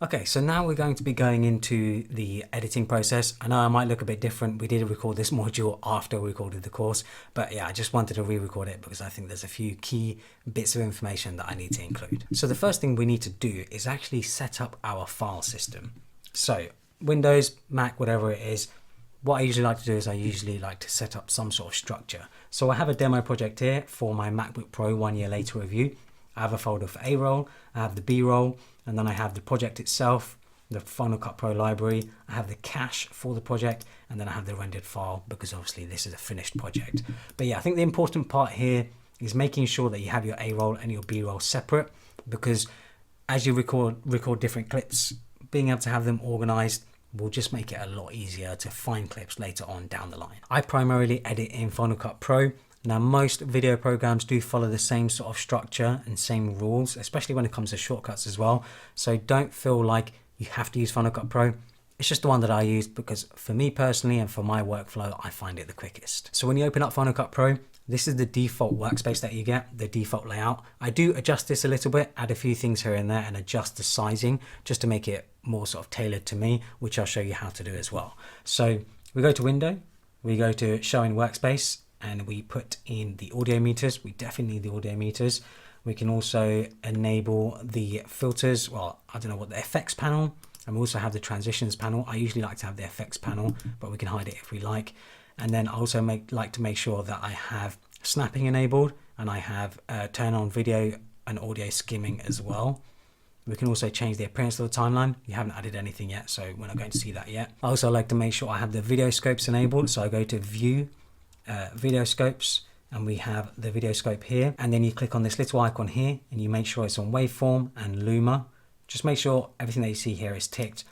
Okay, so now we're going to be going into the editing process. I know I might look a bit different. We did record this module after we recorded the course, but yeah, I just wanted to re-record it because I think there's a few key bits of information that I need to include. So the first thing we need to do is actually set up our file system. So Windows, Mac, whatever it is, what I usually like to do is I usually like to set up some sort of structure. So I have a demo project here for my MacBook Pro 1 year later review. I have a folder for A roll, I have the B roll, and then I have the project itself, the Final Cut Pro library, I have the cache for the project, and then I have the rendered file because obviously this is a finished project. But yeah, I think the important part here is making sure that you have your A roll and your B roll separate, because as you record different clips, being able to have them organized will just make it a lot easier to find clips later on down the line. I primarily edit in Final Cut Pro. Now, most video programs do follow the same sort of structure and same rules, especially when it comes to shortcuts as well. So don't feel like you have to use Final Cut Pro. It's just the one that I use because for me personally and for my workflow, I find it the quickest. So when you open up Final Cut Pro, this is the default workspace that you get, the default layout. I do adjust this a little bit, add a few things here and there and adjust the sizing just to make it more sort of tailored to me, which I'll show you how to do as well. So we go to Window, we go to Show in Workspace, and we put in the audio meters. We definitely need the audio meters. We can also enable the filters. Well, I don't know what the effects panel, and we also have the transitions panel. I usually like to have the effects panel, but we can hide it if we like. And then I also like to make sure that I have snapping enabled, and I have turn on video and audio skimming as well. We can also change the appearance of the timeline. You haven't added anything yet, so we're not going to see that yet. I also like to make sure I have the video scopes enabled. So I go to View, video scopes, and we have the video scope here, and then you click on this little icon here and you make sure it's on waveform and luma. Just make sure everything that you see here is ticked,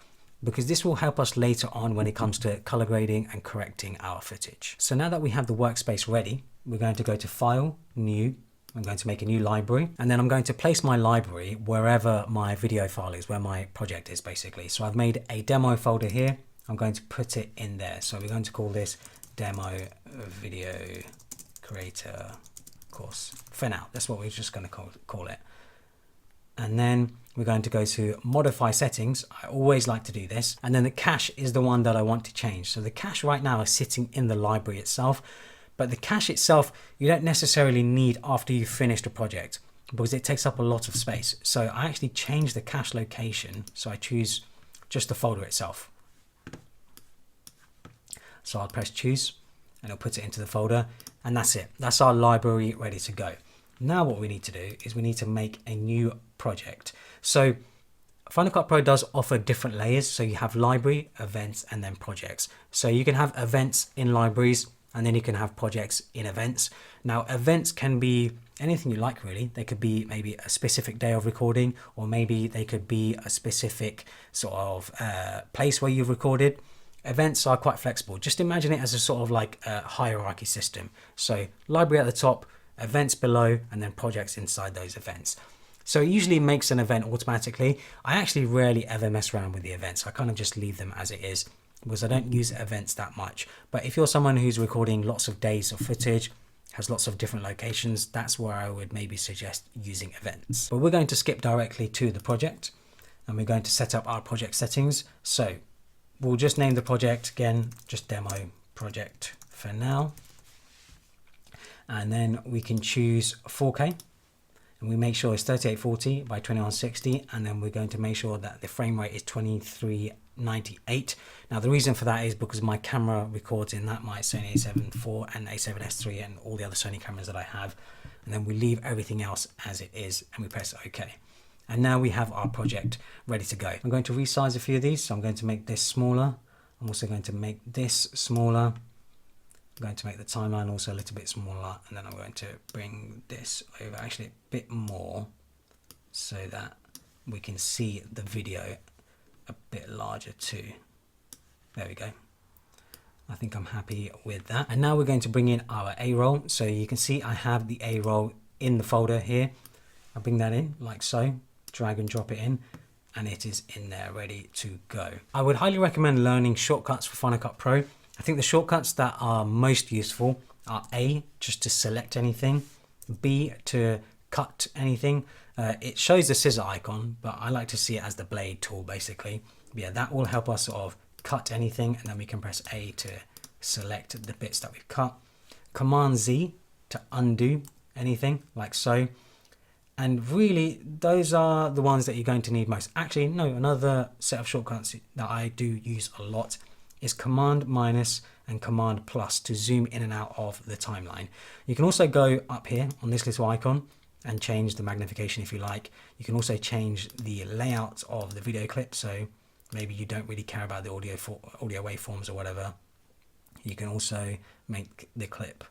because this will help us later on when it comes to color grading and correcting our footage. So now that we have the workspace ready, we're going to go to File, New. I'm going to make a new library, and then I'm going to place my library wherever my video file is, where my project is basically. So I've made a demo folder here. I'm going to put it in there. So we're going to call this Demo Video Creator Course for now. That's what we're just going to call it. And then we're going to go to Modify Settings. I always like to do this. And then the cache is the one that I want to change. So the cache right now is sitting in the library itself, but the cache itself, you don't necessarily need after you've finished a project because it takes up a lot of space. So I actually change the cache location. So I choose just the folder itself. So I'll press choose and it'll put it into the folder, and that's it. That's our library ready to go. Now what we need to do is we need to make a new project. So Final Cut Pro does offer different layers. So you have library, events, and then projects. So you can have events in libraries, and then you can have projects in events. Now events can be anything you like really. They could be maybe a specific day of recording, or maybe they could be a specific sort of place where you've recorded. Events are quite flexible. Just imagine it as a sort of like a hierarchy system. So library at the top, events below, and then projects inside those events. So it usually makes an event automatically. I actually rarely ever mess around with the events. I kind of just leave them as it is because I don't use events that much. But if you're someone who's recording lots of days of footage, has lots of different locations, that's where I would maybe suggest using events. But we're going to skip directly to the project, and we're going to set up our project settings. So we'll just name the project again, just demo project for now. And then we can choose 4K, and we make sure it's 3840 by 2160. And then we're going to make sure that the frame rate is 2398. Now the reason for that is because my camera records in that, my Sony a7 IV and a7S III and all the other Sony cameras that I have. And then we leave everything else as it is and we press OK. And now we have our project ready to go. I'm going to resize a few of these. So I'm going to make this smaller. I'm also going to make this smaller. I'm going to make the timeline also a little bit smaller. And then I'm going to bring this over actually a bit more so that we can see the video a bit larger too. There we go. I think I'm happy with that. And now we're going to bring in our A roll. So you can see I have the A roll in the folder here. I'll bring that in like so. Drag and drop it in, and it is in there ready to go. I would highly recommend learning shortcuts for Final Cut Pro. I think the shortcuts that are most useful are A, just to select anything, B, to cut anything, It shows the scissor icon, but I like to see it as the blade tool basically. Yeah, that will help us sort of cut anything, and then we can press A to select the bits that we've cut. Command Z to undo anything, like so. And really, those are the ones that you're going to need most. Actually, no, another set of shortcuts that I do use a lot is Command minus and Command plus to zoom in and out of the timeline. You can also go up here on this little icon and change the magnification if you like. You can also change the layout of the video clip, so maybe you don't really care about the audio waveforms or whatever. You can also make the clip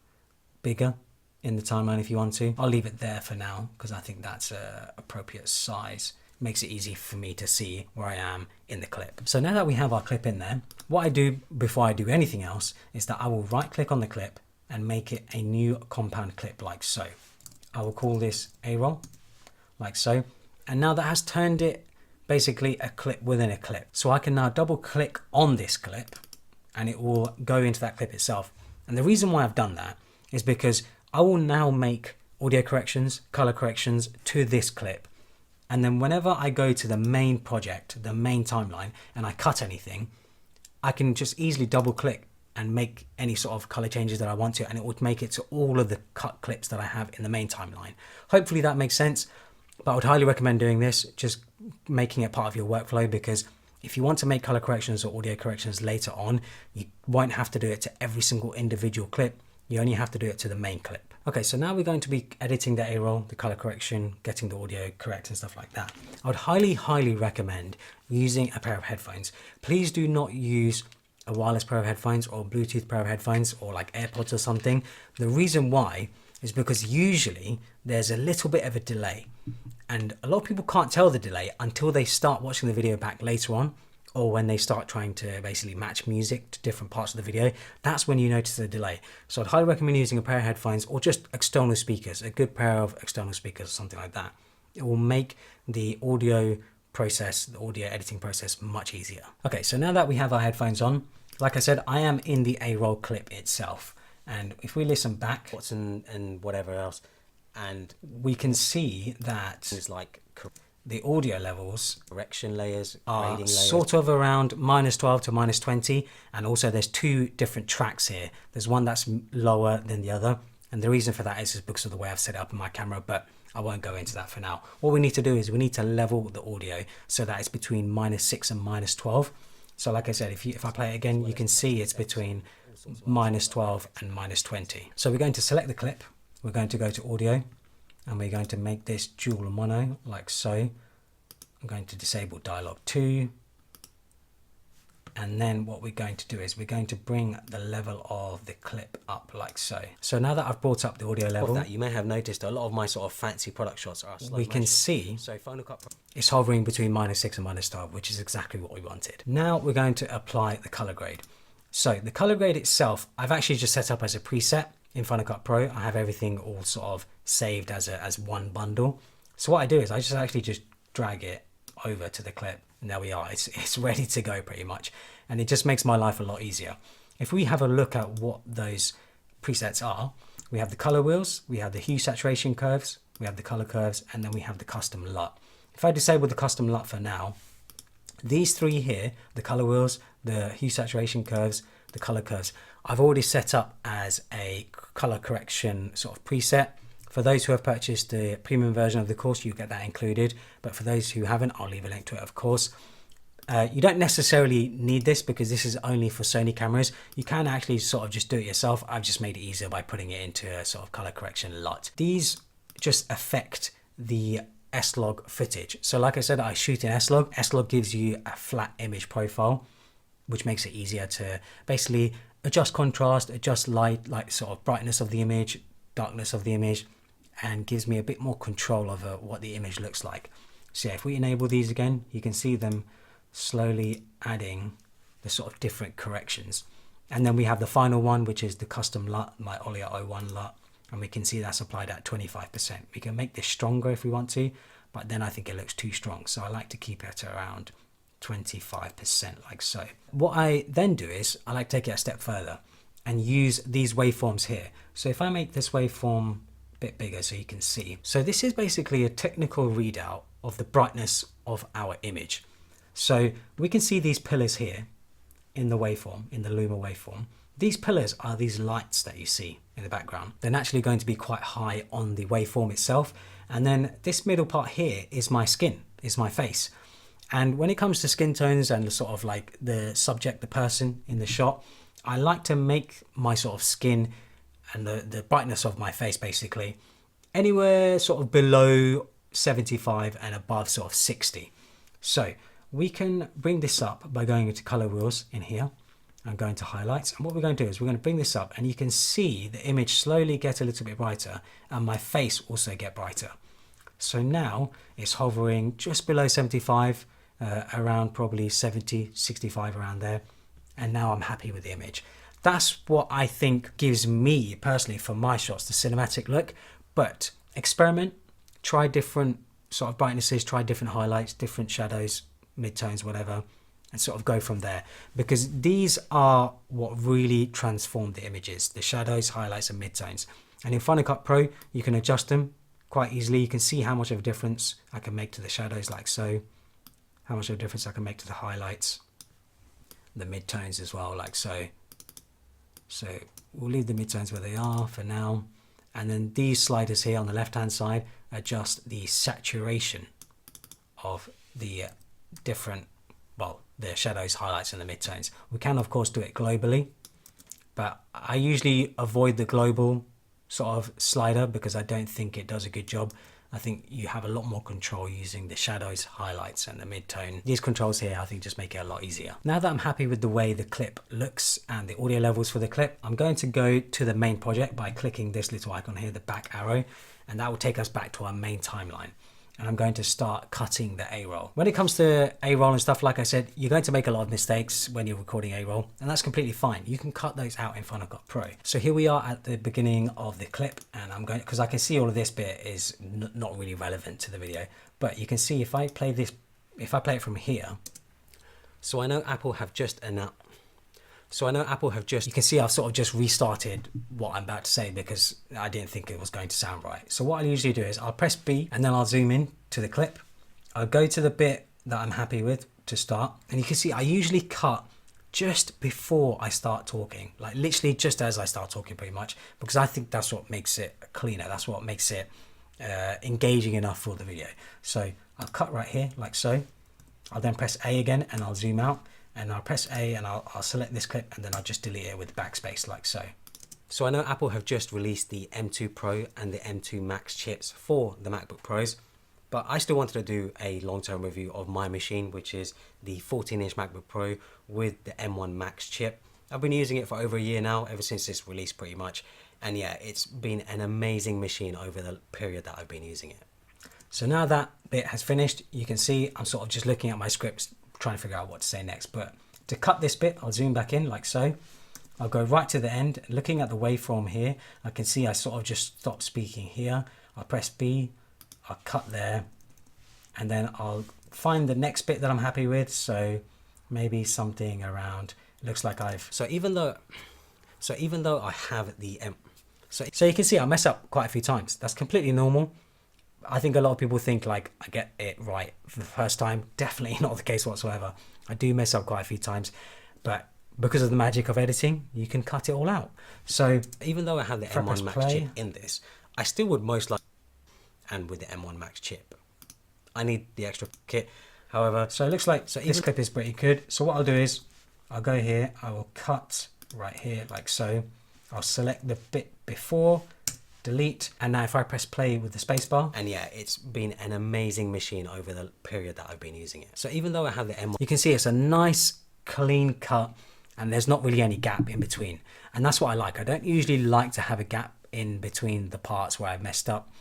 bigger in the timeline if you want to. I'll leave it there for now because I think that's a appropriate size. Makes it easy for me to see where I am in the clip. So now that we have our clip in there, what I do before I do anything else is that I will right click on the clip and make it a new compound clip like so. I will call this A-roll like so. And now that has turned it basically a clip within a clip. So I can now double click on this clip and it will go into that clip itself. And the reason why I've done that is because I will now make audio corrections, color corrections to this clip. And then whenever I go to the main project, the main timeline, and I cut anything, I can just easily double click and make any sort of color changes that I want to, and it would make it to all of the cut clips that I have in the main timeline. Hopefully that makes sense, but I would highly recommend doing this, just making it part of your workflow, because if you want to make color corrections or audio corrections later on, you won't have to do it to every single individual clip. You only have to do it to the main clip. Okay, so now we're going to be editing the A-roll, the color correction, getting the audio correct and stuff like that. I would highly recommend using a pair of headphones. Please do not use a wireless pair of headphones or a Bluetooth pair of headphones or like AirPods or something. The reason why is because usually there's a little bit of a delay, and a lot of people can't tell the delay until they start watching the video back later on, or when they start trying to basically match music to different parts of the video. That's when you notice the delay. So I'd highly recommend using a pair of headphones or just external speakers, a good pair of external speakers or something like that. It will make the audio process, the audio editing process, much easier. Okay, so now that we have our headphones on, like I said, I am in the A-roll clip itself. And if we listen back, what's in and whatever else, and we can see that it's like the audio levels, correction layers, are sort of around -12 to -20. And also there's two different tracks here. There's one that's lower than the other. And the reason for that is because of the way I've set it up in my camera, but I won't go into that for now. What we need to do is we need to level the audio so that it's between -6 and -12. So like I said, if I play it again, you can see it's between -12 and -20. So we're going to select the clip. We're going to go to audio, and we're going to make this dual mono like so. I'm going to disable dialog 2. And then what we're going to do is we're going to bring the level of the clip up like so. So now that I've brought up the audio level, that you may have noticed a lot of my sort of fancy product shots are slow. We can see it's hovering between -6 and -12, which is exactly what we wanted. Now we're going to apply the color grade. So the color grade itself, I've actually just set up as a preset in Final Cut Pro. I have everything all sort of saved as one bundle. So what I do is I just drag it over to the clip, and there we are. It's ready to go pretty much, and it just makes my life a lot easier. If we have a look at what those presets are, we have the color wheels, we have the hue saturation curves, we have the color curves, and then we have the custom LUT. If I disable the custom LUT for now, these three here, the color wheels, the hue saturation curves, the color curves, I've already set up as a color correction sort of preset. For those who have purchased the premium version of the course, you get that included. But for those who haven't, I'll leave a link to it, of course. You don't necessarily need this because this is only for Sony cameras. You can actually sort of just do it yourself. I've just made it easier by putting it into a sort of color correction LUT. These just affect the S-Log footage. So like I said, I shoot in S-Log. S-Log gives you a flat image profile, which makes it easier to basically adjust contrast, adjust light, like sort of brightness of the image, darkness of the image, and gives me a bit more control over what the image looks like. So yeah, if we enable these again, you can see them slowly adding the sort of different corrections. And then we have the final one, which is the custom LUT, my Olia 01 LUT, and we can see that's applied at 25%. We can make this stronger if we want to, but then I think it looks too strong. So I like to keep it around 25% like so. What I then do is I like to take it a step further and use these waveforms here. So if I make this waveform bit bigger so you can see. So this is basically a technical readout of the brightness of our image. So we can see these pillars here in the waveform, in the Luma waveform. These pillars are these lights that you see in the background. They're naturally going to be quite high on the waveform itself. And then this middle part here is my skin, is my face. And when it comes to skin tones and the sort of like the subject, the person in the shot, I like to make my sort of skin and the brightness of my face basically anywhere sort of below 75 and above sort of 60. So we can bring this up by going into color wheels in here and going to highlights. And what we're going to do is we're going to bring this up, and you can see the image slowly get a little bit brighter and my face also get brighter. So now it's hovering just below 75, around probably 70, 65 around there. And now I'm happy with the image. That's what I think gives me personally for my shots the cinematic look. But experiment, try different sort of brightnesses, try different highlights, different shadows, midtones, whatever, and sort of go from there, because these are what really transform the images, the shadows, highlights and midtones. And in Final Cut Pro you can adjust them quite easily. You can see how much of a difference I can make to the shadows, like so, how much of a difference I can make to the highlights, the midtones as well, like so. So we'll leave the midtones where they are for now. And then these sliders here on the left hand side adjust the saturation of the different, well, the shadows, highlights and the midtones. We can of course do it globally, but I usually avoid the global sort of slider because I don't think it does a good job. I think you have a lot more control using the shadows, highlights and the midtone. These controls here I think just make it a lot easier. Now that I'm happy with the way the clip looks and the audio levels for the clip, I'm going to go to the main project by clicking this little icon here, the back arrow, and that will take us back to our main timeline. And I'm going to start cutting the A-roll. When it comes to A-roll and stuff, like I said, you're going to make a lot of mistakes when you're recording A-roll, and that's completely fine. You can cut those out in Final Cut Pro. So here we are at the beginning of the clip, and I'm going, because I can see all of this bit is not really relevant to the video, but you can see if I play this, if I play it from here. So I know Apple have just announced, you can see I've sort of just restarted what I'm about to say because I didn't think it was going to sound right. So what I usually do is I'll press B and then I'll zoom in to the clip. I'll go to the bit that I'm happy with to start. And you can see I usually cut just before I start talking, like literally just as I start talking pretty much, because I think that's what makes it cleaner. That's what makes it engaging enough for the video. So I'll cut right here like so. I'll then press A again and I'll zoom out. And I'll press A and I'll select this clip and then I'll just delete it with backspace like so. So I know Apple have just released the M2 Pro and the M2 Max chips for the MacBook Pros, but I still wanted to do a long-term review of my machine, which is the 14-inch MacBook Pro with the M1 Max chip. I've been using it for over a year now, ever since it's released pretty much. And yeah, it's been an amazing machine over the period that I've been using it. So now that bit has finished, you can see I'm sort of just looking at my scripts, trying to figure out what to say next. But to cut this bit, I'll zoom back in like so. I'll go right to the end. Looking at the waveform here, I can see I sort of just stop speaking here. I'll press B, I'll cut there, and then I'll find the next bit that I'm happy with. So maybe something around, it looks like so even though I have the so you can see I mess up quite a few times. That's completely normal. I think a lot of people think like I get it right for the first time. Definitely not the case whatsoever. I do mess up quite a few times, but because of the magic of editing, you can cut it all out. So even though I have the M1 Max chip in this, I still would most likely, and with the M1 Max chip, I need the extra kit. However, so it looks like this clip is pretty good. So what I'll do is I'll go here, I will cut right here like so. I'll select the bit before, delete, and now if I press play with the spacebar, and yeah, it's been an amazing machine over the period that I've been using it. So even though I have the M1, you can see it's a nice clean cut and there's not really any gap in between, and that's what I like. I don't usually like to have a gap in between the parts where I've messed up.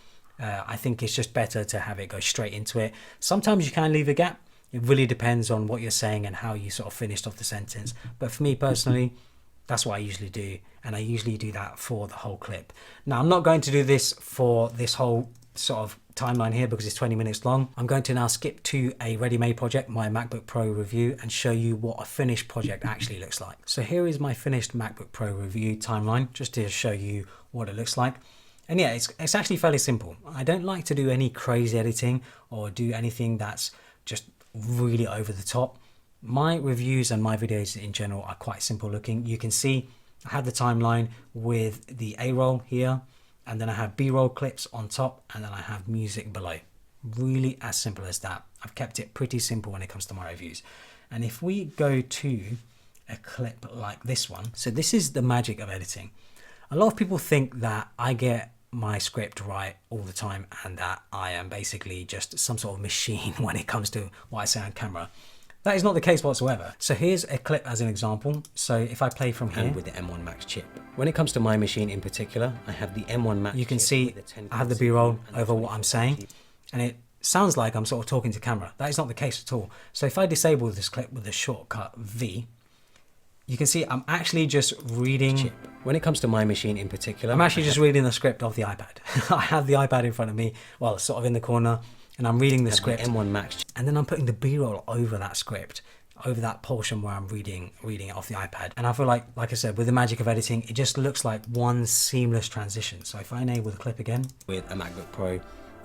I think it's just better to have it go straight into it. Sometimes you can leave a gap. It really depends on what you're saying and how you sort of finished off the sentence, but for me personally, that's what I usually do, and I usually do that for the whole clip. Now, I'm not going to do this for this whole sort of timeline here because it's 20 minutes long. I'm going to now skip to a ready-made project, my MacBook Pro review, and show you what a finished project actually looks like. So here is my finished MacBook Pro review timeline, just to show you what it looks like. And yeah, it's actually fairly simple. I don't like to do any crazy editing or do anything that's just really over the top. My reviews and my videos in general are quite simple looking. You can see I have the timeline with the A-roll here, and then I have B-roll clips on top, and then I have music below. Really as simple as that. I've kept it pretty simple when it comes to my reviews. And if we go to a clip like this one, so this is the magic of editing. A lot of people think that I get my script right all the time and that I am basically just some sort of machine when it comes to what I say on camera. That is not the case whatsoever. So here's a clip as an example. So if I play from here, and with the M1 Max chip. When it comes to my machine in particular, I have the M1 Max. You can see I have the B-roll over what I'm saying, and it sounds like I'm sort of talking to camera. That is not the case at all. So if I disable this clip with the shortcut V, you can see I'm actually just reading. When it comes to my machine in particular, I'm actually just reading the script of the iPad. I have the iPad in front of me, well, sort of in the corner, and I'm reading the script. M1 Max. And then I'm putting the B-roll over that script, over that portion where I'm reading it off the iPad. And I feel like I said, with the magic of editing, it just looks like one seamless transition. So if I enable the clip again with a MacBook Pro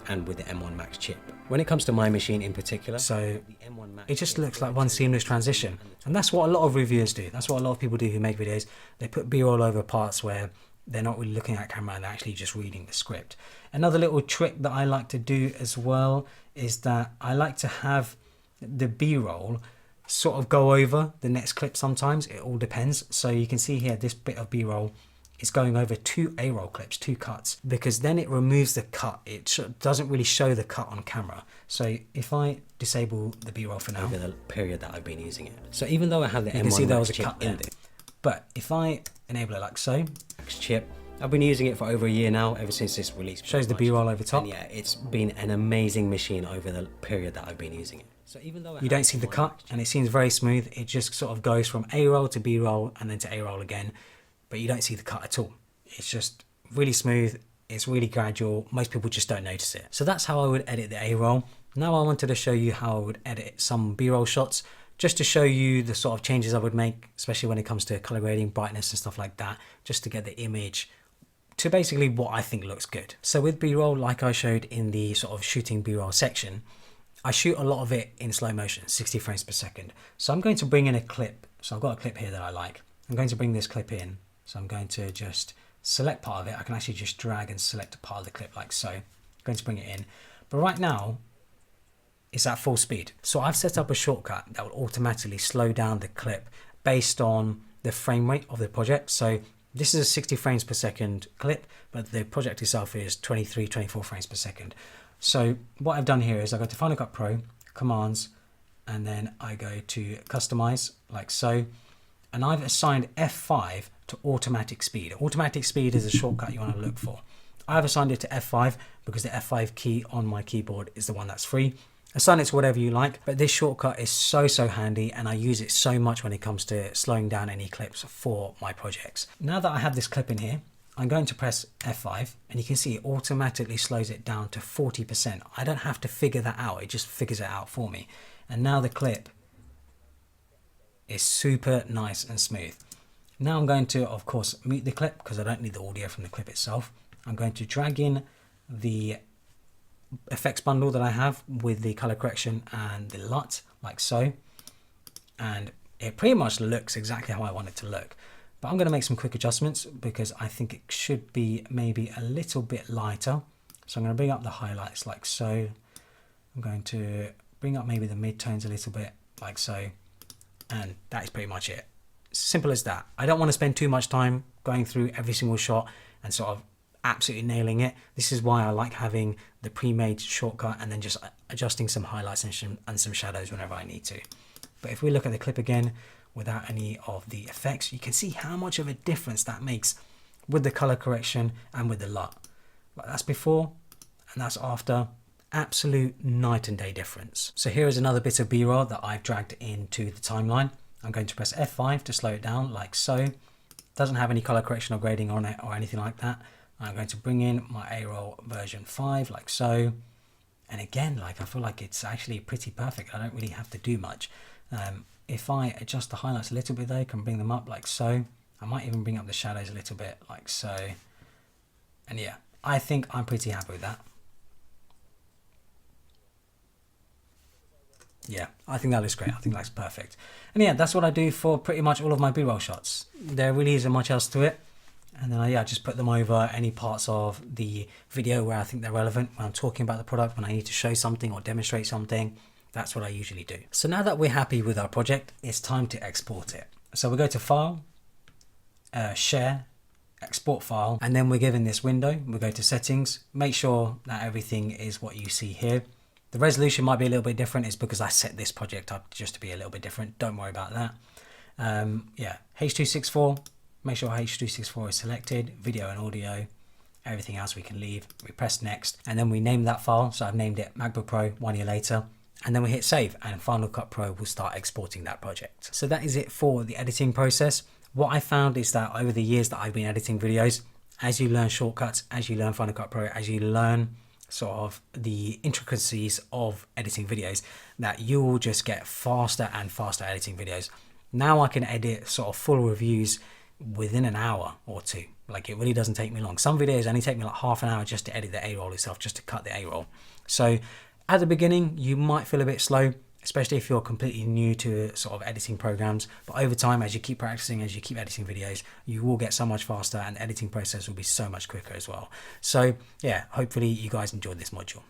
and with the M1 Max chip. When it comes to my machine in particular, so it just looks like one seamless transition. And that's what a lot of reviewers do. That's what a lot of people do who make videos. They put B-roll over parts where they're not really looking at camera and they're actually just reading the script. Another little trick that I like to do as well is that I like to have the B-roll sort of go over the next clip sometimes. It all depends. So you can see here, this bit of B-roll is going over two A-roll clips, two cuts, because then it removes the cut. It doesn't really show the cut on camera. So if I disable the B-roll for now, over the period that I've been using it. So even though I have the M1 Max there was a cut in there, but if I enable it like so, Max chip, I've been using it for over a year now, ever since this release. Shows the B-roll over top. And yeah, it's been an amazing machine over the period that I've been using it. So even though you don't see the cut and it seems very smooth, it just sort of goes from A-roll to B-roll and then to A-roll again, but you don't see the cut at all. It's just really smooth. It's really gradual. Most people just don't notice it. So that's how I would edit the A-roll. Now I wanted to show you how I would edit some B-roll shots, just to show you the sort of changes I would make, especially when it comes to color grading, brightness and stuff like that, just to get the image to basically what I think looks good. So with B-roll, like I showed in the sort of shooting B-roll section, I shoot a lot of it in slow motion, 60 frames per second. So I'm going to bring in a clip. So I've got a clip here that I like. I'm going to bring this clip in. So I'm going to just select part of it. I can actually just drag and select a part of the clip like so. I'm going to bring it in. But right now, it's at full speed. So I've set up a shortcut that will automatically slow down the clip based on the frame rate of the project. So this is a 60 frames per second clip, but the project itself is 23, 24 frames per second. So what I've done here is I go to Final Cut Pro, Commands, and then I go to Customize like so. And I've assigned F5 to automatic speed. Automatic speed is a shortcut you want to look for. I've assigned it to F5 because the F5 key on my keyboard is the one that's free. Assign it to whatever you like, but this shortcut is so handy and I use it so much when it comes to slowing down any clips for my projects. Now that I have this clip in here, I'm going to press F5 and you can see it automatically slows it down to 40%. I don't have to figure that out, it just figures it out for me. And now the clip is super nice and smooth. Now I'm going to, of course, mute the clip because I don't need the audio from the clip itself. I'm going to drag in the effects bundle that I have with the color correction and the LUT like so. And it pretty much looks exactly how I want it to look. But I'm going to make some quick adjustments because I think it should be maybe a little bit lighter. So I'm going to bring up the highlights like so. I'm going to bring up maybe the mid-tones a little bit like so. And that is pretty much it. Simple as that. I don't want to spend too much time going through every single shot and sort of absolutely nailing it. This is why I like having the pre-made shortcut and then just adjusting some highlights and some shadows whenever I need to. But if we look at the clip again without any of the effects, you can see how much of a difference that makes with the color correction and with the LUT. But that's before and that's after. Absolute night and day difference. So here is another bit of B-roll that I've dragged into the timeline. I'm going to press F5 to slow it down like so. Doesn't have any color correction or grading on it or anything like that. I'm going to bring in my A-roll version 5 like so. And again, like I feel like it's actually pretty perfect. I don't really have to do much. If I adjust the highlights a little bit though, I can bring them up like so. I might even bring up the shadows a little bit like so. And yeah, I think I'm pretty happy with that. Yeah, I think that looks great. I think that's perfect. And yeah, that's what I do for pretty much all of my B-roll shots. There really isn't much else to it. And then I just put them over any parts of the video where I think they're relevant. When I'm talking about the product, when I need to show something or demonstrate something, that's what I usually do. So now that we're happy with our project, it's time to export it. So we go to File, Share, Export File, and then we're given this window. We go to Settings, make sure that everything is what you see here. The resolution might be a little bit different. It's because I set this project up just to be a little bit different. Don't worry about that. H.264, make sure H.264 is selected, video and audio, everything else we can leave. We press next, and then we name that file. So I've named it MacBook Pro 1 year later, and then we hit save, and Final Cut Pro will start exporting that project. So that is it for the editing process. What I found is that over the years that I've been editing videos, as you learn shortcuts, as you learn Final Cut Pro, as you learn sort of the intricacies of editing videos, that you will just get faster and faster editing videos. Now I can edit sort of full reviews within an hour or two. Like, it really doesn't take me long. Some videos only take me like half an hour just to edit the A-roll itself, just to cut the A-roll. So at the beginning, you might feel a bit slow, especially if you're completely new to sort of editing programs. But over time, as you keep practicing, as you keep editing videos, you will get so much faster, and the editing process will be so much quicker as well. So yeah, hopefully you guys enjoyed this module.